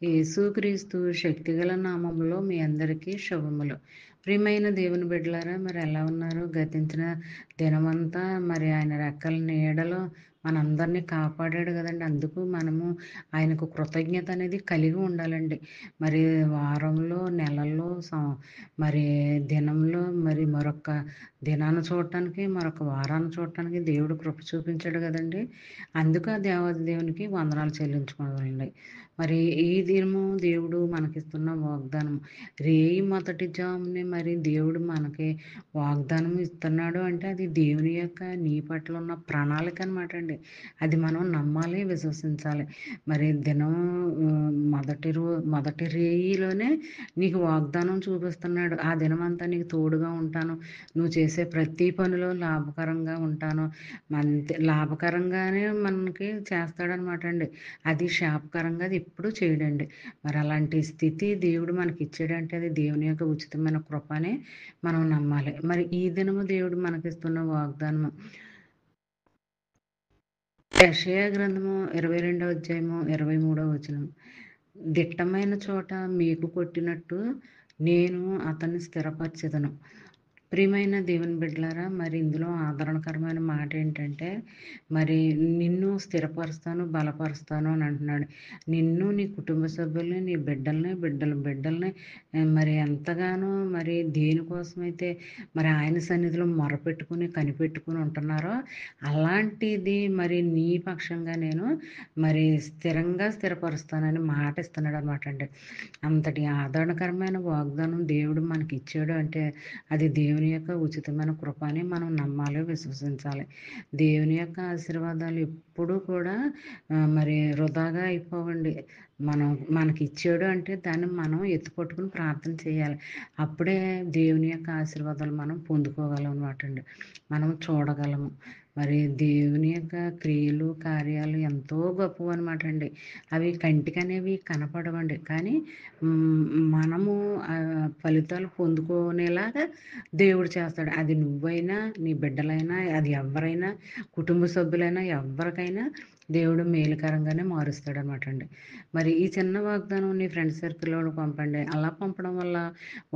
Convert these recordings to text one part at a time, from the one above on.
యేసుక్రీస్తు శక్తిగల నామములో మీ అందరికీ శుభములు. ప్రియమైన దేవుని బిడ్డలారా, మరి ఎలా ఉన్నారు? గతించిన దినమంతా మరి ఆయన రెక్కల నీడలో మనందరినీ కాపాడాడు కదండి. అందుకు మనము ఆయనకు కృతజ్ఞత అనేది కలిగి ఉండాలండి. మరి వారంలో, నెలల్లో, మరి దినంలో మరి మరొక దినాన్ని చూడటానికి, మరొక వారాన్ని చూడటానికి దేవుడు కృప చూపించాడు కదండి. అందుకు ఆ దేవాది దేవునికి వందనాలు చెల్లించుకోవాలండి. మరి ఈ దినము దేవుడు మనకిస్తున్న వాగ్దానం, రేయి మొదటి జామునే మరి దేవుడు మనకి వాగ్దానం ఇస్తున్నాడు అంటే అది దేవుని యొక్క నీ పట్ల ఉన్న ప్రణాళిక అనమాట అండి. అది మనం నమ్మాలి, విశ్వసించాలి. మరి దినం మొదటి రేయిలోనే నీకు వాగ్దానం చూపిస్తున్నాడు. ఆ దినమంతా నీకు తోడుగా ఉంటాను, నువ్వు చేసే ప్రతి పనిలో లాభకరంగా ఉంటాను. లాభకరంగానే మనకి చేస్తాడనమాట అండి. అది శాపకరంగా అది ఎప్పుడు చేయడండి. మరి అలాంటి స్థితి దేవుడు మనకి ఇచ్చాడంటే అది దేవుని యొక్క ఉచితమైన కృపనే మనం నమ్మాలి. మరి ఈ దినము దేవుడు మనకిస్తున్న వాగ్దానము యెషయా గ్రంథము 22వ అధ్యాయము 23వ వచనం. దిట్టమైన చోట మేకు కొట్టినట్టు నేను అతన్ని స్థిరపరచెదను. ప్రియమైన దేవుని బిడ్డలారా, మరి ఇందులో ఆదరణకరమైన మాట ఏంటంటే, మరి నిన్ను స్థిరపరుస్తాను, బలపరుస్తాను అని అంటున్నాడు. నిన్ను, నీ కుటుంబ సభ్యుల్ని, నీ బిడ్డల్ని మరి ఎంతగానో మరి దేనికోసమైతే మరి ఆయన సన్నిధిలో మొరపెట్టుకుని కనిపెట్టుకుని ఉంటున్నారో అలాంటిది మరి నీ పక్షంగా నేను మరి స్థిరపరుస్తానని మాట ఇస్తున్నాడు అనమాట అండి. అంతటి ఆదరణకరమైన వాగ్దానం దేవుడు మనకి ఇచ్చాడు అంటే అది దేవుని యొక్క ఉచితమైన కృప అని మనం నమ్మాలి, విశ్వసించాలి. దేవుని యొక్క ఆశీర్వాదాలు ఎప్పుడూ కూడా మరి వృధాగా అయిపోవండి. మనకి ఇచ్చాడు అంటే దాన్ని మనం ఎత్తుపట్టుకుని ప్రార్థన చేయాలి. అప్పుడే దేవుని యొక్క ఆశీర్వాదాలు మనం పొందుకోగలం అనమాట అండి. మనం చూడగలము. మరి దేవుని యొక్క క్రియలు, కార్యాలు ఎంతో గొప్పవి అనమాట అండి. అవి కంటికి అనేవి కనపడవండి, కానీ మనము ఫలితాలు పొందుకునేలాగా దేవుడు చేస్తాడు. అది నువ్వైనా, నీ బిడ్డలైనా, అది ఎవరైనా, కుటుంబ సభ్యులైనా, ఎవరికైనా దేవుడు మేలుకరంగానే మారుస్తాడు అనమాట అండి. మరి ఈ చిన్న వాగ్దానం నీ ఫ్రెండ్ సర్కిల్లో పంపండి. అలా పంపడం వల్ల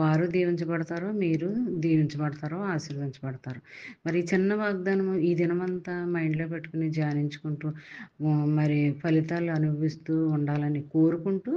వారు దీవించబడతారు, మీరు దీవించబడతారు, ఆశీర్వదించబడతారు. మరి ఈ చిన్న వాగ్దానం ఈ దినమంతా మైండ్లో పెట్టుకుని ధ్యానించుకుంటూ మరి ఫలితాలు అనుభవిస్తూ ఉండాలని కోరుకుంటూ